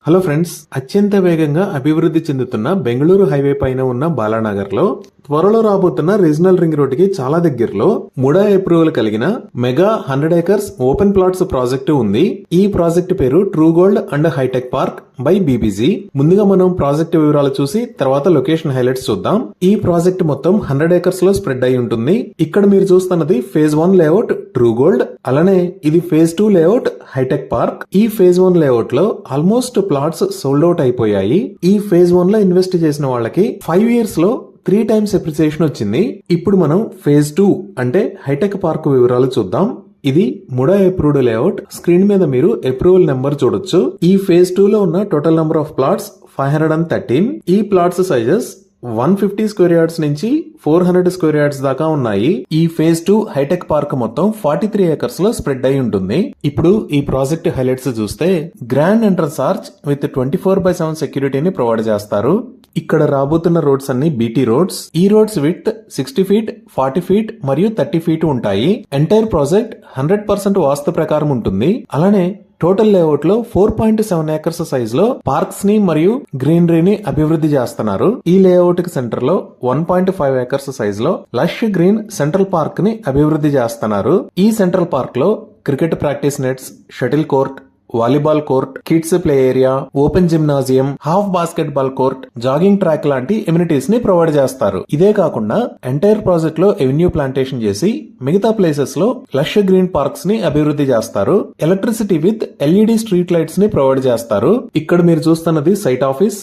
Hello friends, అత్యంత వేగంగా అభివృద్ధి చెందుతున్న బెంగళూరు హైవే పైన ఉన్న బాలానగర్ లో త్వరలో రాబోతున్న రీజనల్ రింగ్ రోడ్ కి చాలా దగ్గరలో ముడా అప్రూవల్ కలిగిన mega 100 acres open plots project ఉంది. ఈ ప్రాజెక్ట్ పేరు true gold and hitech park by BBG. ముందుగా మనం ప్రాజెక్ట్ వివరాలు చూసి తర్వాత లొకేషన్ హైలైట్స్ చూద్దాం. ఈ ప్రాజెక్ట్ మొత్తం 100 ఏకర్స్ లో స్ప్రెడ్ అయి ఉంటుంది. ఇక్కడ మీరు చూస్తున్నది ఫేజ్ 1 లేఅవుట్ ట్రూ గోల్డ్, అలానే ఇది ఫేజ్ 2 లేఅవుట్ హైటెక్ పార్క్. ఈ ఫేజ్ 1 లేఅవుట్ లో ఆల్మోస్ట్ ప్లాట్స్ సోల్డ్ అవుట్ అయిపోయాయి. ఈ ఫేజ్ 1 లో ఇన్వెస్ట్ చేసిన వాళ్ళకి 5 ఇయర్స్ లో 3 టైమ్స్ అప్రిసియేషన్ వచ్చింది. ఇప్పుడు మనం ఫేజ్ 2 అంటే హైటెక్ పార్క్ వివరాలు చూద్దాం. ఇది ముడా అప్రూవ్డ్ లేఅవుట్. స్క్రీన్ మీద మీరు అప్రూవల్ నెంబర్ చూడొచ్చు. ఈ ఫేజ్ 2 లో ఉన్న టోటల్ నెంబర్ ఆఫ్ ప్లాట్స్ 513. ఈ ప్లాట్స్ సైజెస్ 150 స్క్వేర్ యార్డ్స్ నుంచి 400 స్క్వేర్ యార్డ్స్ దాకా ఉన్నాయి. ఈ ఫేజ్ 2 హైటెక్ పార్క్ మొత్తం 43 ఏకర్స్ లో స్ప్రెడ్ అయి ఉంటుంది. ఇప్పుడు ఈ ప్రాజెక్ట్ హైలైట్స్ చూస్తే గ్రాండ్ ఎంట్రన్స్ ఆర్చ్ విత్ 24/7 సెక్యూరిటీని ప్రొవైడ్ చేస్తారు. ఇక్కడ రాబోతున్న రోడ్స్ అన్ని బీటీ రోడ్స్. ఈ రోడ్స్ విత్ 60 ఫీట్, 40 ఫీట్ మరియు 30 ఫీట్ ఉంటాయి. ఎంటైర్ ప్రాజెక్ట్ 100% వాస్తు ప్రకారం ఉంటుంది. అలానే టోటల్ లేఅవుట్ లో 4.7 ఏకర్స్ సైజ్ లో పార్క్స్ ని మరియు గ్రీనరీని అభివృద్ధి చేస్తున్నారు. ఈ లేఅవుట్ కి సెంటర్ లో 1.5 ఏకర్స్ సైజ్ లో లష్ గ్రీన్ సెంట్రల్ పార్క్ ని అభివృద్ధి చేస్తున్నారు. ఈ సెంట్రల్ పార్క్ లో cricket practice nets, shuttle court, volleyball court, kids play area, open gymnasium, half basket ball court, jogging track లాంటి ఎమ్యూనిటీస్ ని ప్రొవైడ్ చేస్తారు. ఇదే కాకుండా ఎంటైర్ ప్రాజెక్ట్ లో ఎవెన్యూ ప్లాంటేషన్ చేసి మిగతా ప్లేసెస్ లో లష్ గ్రీన్ పార్క్స్ ని అభివృద్ధి చేస్తారు. Electricity with LED street lights ని ప్రొవైడ్ చేస్తారు. ఇక్కడ మీరు చూస్తున్నది సైట్ ఆఫీస్.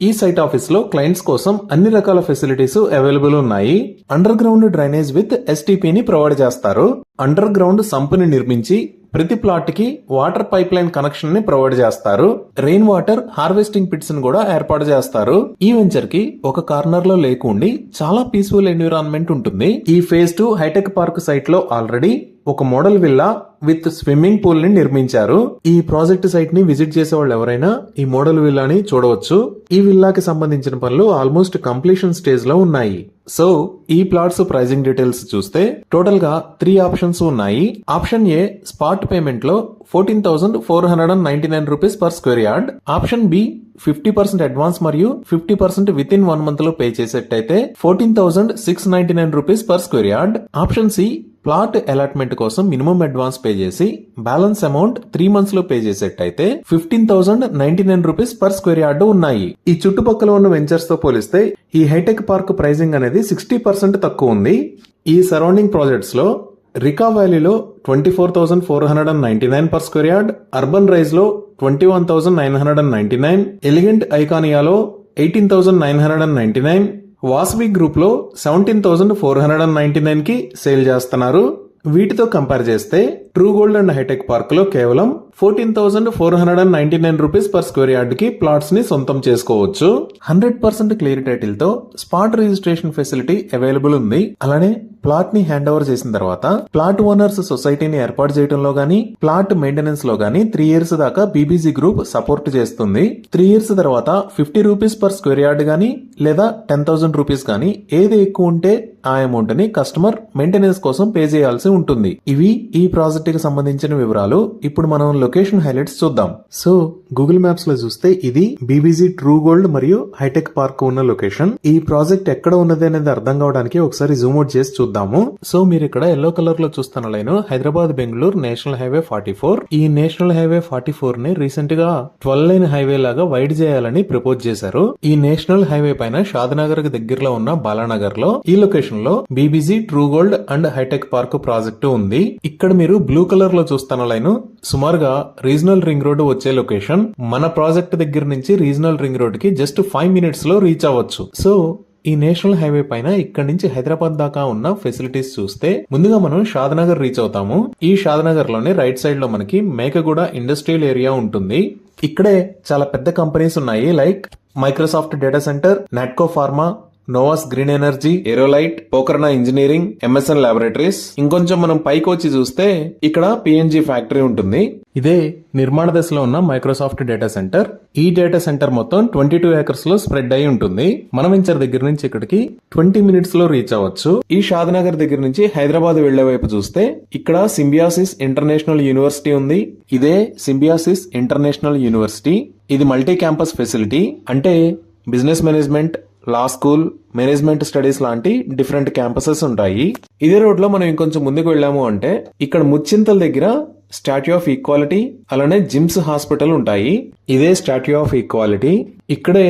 ఈ సైట్ ఆఫీస్ లో క్లయింట్స్ కోసం అన్ని రకాల ఫెసిలిటీస్ అవైలబుల్ ఉన్నాయి. Under ground drainage with STP ని ప్రొవైడ్ చేస్తారు. అండర్ గ్రౌండ్ సంప్ ని నిర్మించి ప్రతి ప్లాట్ కి వాటర్ పైప్ లైన్ కనెక్షన్ ని ప్రొవైడ్ చేస్తారు. రెయిన్ వాటర్ హార్వెస్టింగ్ పిట్స్ ని కూడా ఏర్పాటు చేస్తారు. ఈ వెంచర్ కి ఒక కార్నర్ లో లేకుండి చాలా పీస్ఫుల్ ఎన్విరాన్మెంట్ ఉంటుంది. ఈ ఫేజ్ 2 హైటెక్ పార్క్ సైట్ లో ఆల్రెడీ ఒక model villa with swimming pool ని నిర్మించారు. ఈ ప్రాజెక్ట్ సైట్ ని విజిట్ చేసే వాళ్ళు ఎవరైనా ఈ మోడల్ విల్లాని చూడవచ్చు. ఈ విల్లాకి సంబంధించిన పనులు ఆల్మోస్ట్ కంప్లీషన్ స్టేజ్ లో ఉన్నాయి. సో ఈ ప్లాట్స్ ప్రైజింగ్ డీటెయిల్స్ చూస్తే టోటల్ గా 3 ఆప్షన్స్ ఉన్నాయి. ఆప్షన్ ఏ స్పాట్ పేమెంట్ లో 14,499 rupees per square yard. Option B 50% advance మరియు 50% విత్ ఇన్ 1 మంత్ లో పే చేసేట్టయితే 14,699 rupees per square yard. Option C plot allotment కోసం మినిమం అడ్వాన్స్ పే చేసి balance amount 3 months లో pay చేసేట్టయితే 15,099 rupees per square yard ఉన్నాయి. ఈ చుట్టుపక్కల ఉన్న వెంచర్స్ తో పోలిస్తే ఈ హైటెక్ పార్క్ ప్రైజింగ్ అనేది 60% తక్కువ ఉంది. ఈ సరౌండింగ్ ప్రాజెక్ట్స్ లో రికా వ్యాలీలో 24,499 per square yard, Urban Rise లో 21,999, ఎలిగెంట్ ఐకానియాలో 18,999, వాసవి గ్రూప్ లో 17,499 కి సేల్ చేస్తున్నారు. వీటితో కంపేర్ చేస్తే true gold and hitech park లో కేవలం 14,499 రూపీస్ పర్ స్క్వేర్ యార్డ్ కి ప్లాట్స్ ని సొంతం చేసుకోవచ్చు. 100% క్లియర్ టైటిల్ తో స్పాట్ రిజిస్ట్రేషన్ ఫెసిలిటీ అవైలబుల్ ఉంది. అలానే ప్లాట్ ని హ్యాండ్ ఓవర్ చేసిన తర్వాత ప్లాట్ ఓనర్స్ సొసైటీని ఏర్పాటు చేయడంలో గానీ ప్లాట్ మెయింటెనెన్స్ లో గానీ 3 ఇయర్స్ దాకా బీబీజీ గ్రూప్ సపోర్ట్ చేస్తుంది. 3 ఇయర్స్ తర్వాత 50 రూపీస్ పర్ స్క్వేర్ యార్డ్ గానీ లేదా 10,000 రూపీస్ గానీ ఏది ఎక్కువ ఉంటే ఆ అమౌంట్ ని కస్టమర్ మెయింటెనెన్స్ కోసం పే చేయాల్సి ఉంటుంది. ఇవి ఈ ప్రాజెక్ట్ కి సంబంధించిన వివరాలు. ఇప్పుడు మనం లొకేషన్ హైలైట్స్ చూద్దాం. సో గూగుల్ మ్యాప్స్ లో చూస్తే ఇది బీబీజీ ట్రూ గోల్డ్ మరియు హైటెక్ పార్క్ ఉన్న లొకేషన్. ఈ ప్రాజెక్ట్ ఎక్కడ ఉన్నది అనేది అర్థం కావడానికి ఒకసారి జూమ్ అవుట్ చేసి చూద్దాము. సో మీరు ఇక్కడ ఎల్లో కలర్ లో చూస్తున్న line Hyderabad Bengaluru national highway 44. ఈ నేషనల్ హైవే 44 ని రీసెంట్ గా 12 లైన్ హైవే లాగా వైడ్ చేయాలని ప్రపోజ్ చేశారు. ఈ నేషనల్ హైవే పైన షాద్నగర్ కి దగ్గరలో ఉన్న బాలానగర్ లో ఈ లొకేషన్ లో BBG true gold and hitech park project ఉంది. ఇక్కడ మీరు బ్లూ కలర్ లో చూస్తున్న లైన్ సుమారుగా రీజనల్ రింగ్ రోడ్ వచ్చే లొకేషన్. మన ప్రాజెక్ట్ దగ్గర నుంచి రీజనల్ రింగ్ రోడ్ కి జస్ట్ 5 మినిట్స్ లో రీచ్ అవ్వచ్చు. సో ఈ నేషనల్ హైవే పైన ఇక్కడ నుంచి హైదరాబాద్ దాకా ఉన్న ఫెసిలిటీస్ చూస్తే ముందుగా మనం షాద్నగర్ రీచ్ అవుతాము. ఈ షాద్నగర్ లోనే రైట్ సైడ్ లో మనకి మేకగూడ ఇండస్ట్రియల్ ఏరియా ఉంటుంది. ఇక్కడే చాలా పెద్ద కంపెనీస్ ఉన్నాయి. Like Microsoft data centre, Natco pharma, నోవాస్ green energy, Aerolite, Pokarna engineering, MSN laboratories. ఇంకొంచెం మనం పైకి వచ్చి చూస్తే ఇక్కడ పిఎన్జీ ఫ్యాక్టరీ ఉంటుంది. ఇదే నిర్మాణ దశలో ఉన్న మైక్రోసాఫ్ట్ డేటా సెంటర్. ఈ డేటా సెంటర్ మొత్తం 22 ఏకర్స్ లో స్ప్రెడ్ అయి ఉంటుంది. మన వెంచర్ దగ్గర నుంచి ఇక్కడికి 20 మినిట్స్ లో రీచ్ అవ్వచ్చు. ఈ షాద్నగర్ దగ్గర నుంచి హైదరాబాద్ వెళ్లే వైపు చూస్తే ఇక్కడ సింబియాసిస్ ఇంటర్నేషనల్ యూనివర్సిటీ ఉంది. ఇదే సింబియాసిస్ ఇంటర్నేషనల్ యూనివర్సిటీ. ఇది మల్టీ క్యాంపస్ ఫెసిలిటీ, అంటే బిజినెస్ మేనేజ్మెంట్, లా స్కూల్, మేనేజ్మెంట్ స్టడీస్ లాంటి డిఫరెంట్ క్యాంపసెస్ ఉంటాయి. ఇదే రోడ్ లో మనం ఇంకొంచెం ముందుకు వెళ్ళాము అంటే ఇక్కడ ముచ్చింతల దగ్గర స్టాట్యూ ఆఫ్ ఈక్వాలిటీ, అలానే జిమ్స్ హాస్పిటల్ ఉంటాయి. ఇదే స్టాట్యూ ఆఫ్ ఈక్వాలిటీ. ఇక్కడే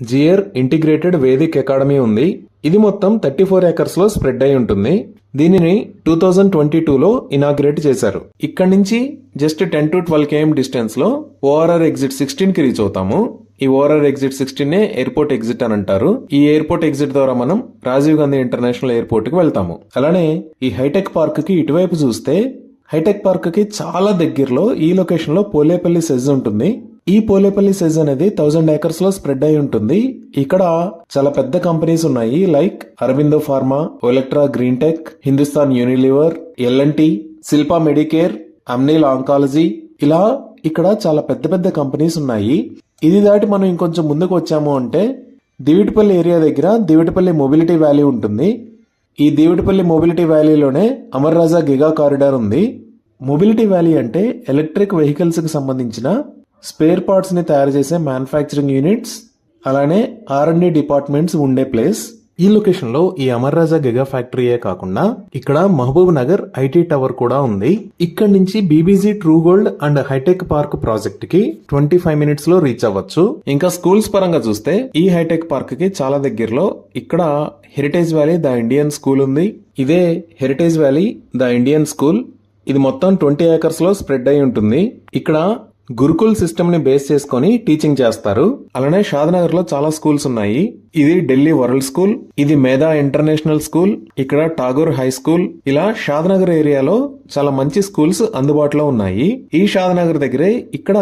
జియర్ ఇంటిగ్రేటెడ్ వేదిక్ అకాడమీ ఉంది. ఇది మొత్తం 34 acres లో స్ప్రెడ్ అయి ఉంటుంది. దీనిని 2022లో ఇనాగ్రేట్ చేశారు. ఇక్కడ నుంచి జస్ట్ 10 to 12 km డిస్టెన్స్ లో ఓఆర్ఆర్ ఎగ్జిట్ 16 కి రీచ్ అవుతాము. ఈ ఓఆర్ఆర్ ఎగ్జిట్ 16 ఎయిర్పోర్ట్ ఎగ్జిట్ అని అంటారు. ఈ ఎయిర్పోర్ట్ ఎగ్జిట్ ద్వారా మనం రాజీవ్ గాంధీ ఇంటర్నేషనల్ ఎయిర్పోర్ట్ కి వెళ్తాము. అలానే ఈ హైటెక్ పార్క్ కి ఇటువైపు చూస్తే హైటెక్ పార్క్ కి చాలా దగ్గరలో ఈ లొకేషన్ లో పోలేపల్లి సెజ్ ఉంటుంది. ఈ పోలేపల్లి సెజ్ అనేది 1000 acres లో స్ప్రెడ్ అయి ఉంటుంది. ఇక్కడ చాలా పెద్ద కంపెనీస్ ఉన్నాయి, like Aurobindo Pharma, Olectra Green Tech, Hindustan Unilever, LNT, Shilpa Medicare, Amneal Oncology, ఇలా ఇక్కడ చాలా పెద్ద పెద్ద కంపెనీస్ ఉన్నాయి. ఇది దాటి మనం ఇంకొంచెం ముందుకు వచ్చాము అంటే దివిటిపల్లి ఏరియా దగ్గర దివిటిపల్లి మొబిలిటీ వ్యాలీ ఉంటుంది. ఈ దివిటిపల్లి మొబిలిటీ వ్యాలీలోనే అమర్ రాజా గిగా కారిడార్ ఉంది. మొబిలిటీ వ్యాలీ అంటే ఎలక్ట్రిక్ వెహికల్స్ కి సంబంధించిన స్పేర్ పార్ట్స్ ని తయారు చేసే మ్యానుఫ్యాక్చరింగ్ యూనిట్స్, అలానే R&D డిపార్ట్మెంట్స్ ఉండే ప్లేస్. ఈ లొకేషన్ లో ఈ అమర్ రాజా గిగా ఫ్యాక్టరీయే కాకుండా ఇక్కడ మహబూబ్ నగర్ ఐటీ టవర్ కూడా ఉంది. ఇక్కడ నుంచి BBG true gold and hitech park project కి 25 minutes లో రీచ్ అవ్వచ్చు. ఇంకా స్కూల్స్ పరంగా చూస్తే ఈ హైటెక్ పార్క్ కి చాలా దగ్గరలో ఇక్కడ heritage valley the Indian school ఉంది. ఇదే heritage valley the Indian school. ఇది మొత్తం 20 acres లో స్ప్రెడ్ అయి ఉంటుంది. ఇక్కడ గురుకుల్ సిస్టమ్ ని బేస్ చేసుకుని టీచింగ్ చేస్తారు. అలానే షాద్నగర్ లో చాలా స్కూల్స్ ఉన్నాయి. ఇది ఢిల్లీ వరల్డ్ స్కూల్, ఇది మేధా ఇంటర్నేషనల్ స్కూల్, ఇక్కడ ఠాగూర్ హై స్కూల్, ఇలా షాద్నగర్ ఏరియాలో చాలా మంచి స్కూల్స్ అందుబాటులో ఉన్నాయి. ఈ షాద్నగర్ దగ్గరే ఇక్కడ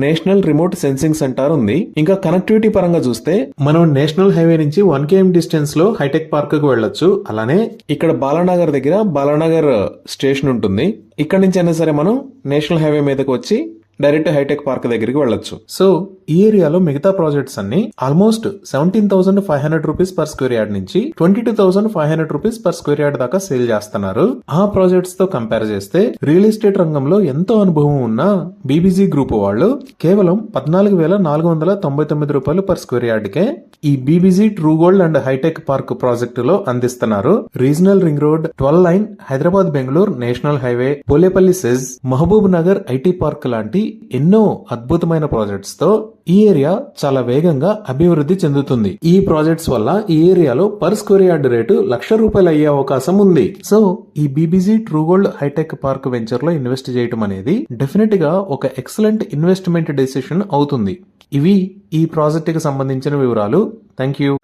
నేషనల్ రిమోట్ సెన్సింగ్ సెంటర్ ఉంది. ఇంకా కనెక్టివిటీ పరంగా చూస్తే మనం నేషనల్ హైవే నుంచి 1 km డిస్టెన్స్ లో హైటెక్ పార్క్ కు వెళ్ళొచ్చు. అలానే ఇక్కడ బాలానగర్ దగ్గర బాలానగర్ స్టేషన్ ఉంటుంది. ఇక్కడ నుంచి అయినా సరే మనం నేషనల్ హైవే మీదకి వచ్చి డైరెక్ట్ హైటెక్ పార్క్ దగ్గరికి వెళ్ళొచ్చు. సో ఈ ఏరియాలో మిగతా ప్రాజెక్ట్స్ అన్ని almost 17,500 rupees per square yard నుంచి 22,500 రూపీస్ పర్ స్క్వేర్ యార్డ్ దాకా సేల్ చేస్తున్నారు. ఆ ప్రాజెక్ట్స్ తో కంపేర్ చేస్తే రియల్ ఎస్టేట్ రంగంలో ఎంతో అనుభవం ఉన్న బీబీజీ గ్రూప్ వాళ్ళు కేవలం 14,499 రూపాయలు పర్ స్క్వేర్ యార్డ్ కే ఈ BBG true gold and hitech park project లో అందిస్తున్నారు. Regional ring road, 12 line, Hyderabad Bengaluru national highway, Polepalli SEZ, Mahabub Nagar IT park లాంటి ఎన్నో అద్భుతమైన ప్రాజెక్ట్స్ తో ఈ ఏరియా చాలా వేగంగా అభివృద్ధి చెందుతుంది. ఈ ప్రాజెక్ట్స్ వల్ల ఈ ఏరియాలో పర్ స్క్వేర్ యార్డ్ రేటు ₹1,00,000 అయ్యే అవకాశం ఉంది. సో ఈ BBG true gold hitech park venture లో ఇన్వెస్ట్ చేయడం అనేది డెఫినెట్ గా ఒక ఎక్సలెంట్ ఇన్వెస్ట్మెంట్ డెసిషన్ అవుతుంది. ఇవి ఈ ప్రాజెక్ట్ కి సంబంధించిన వివరాలు. Thank you.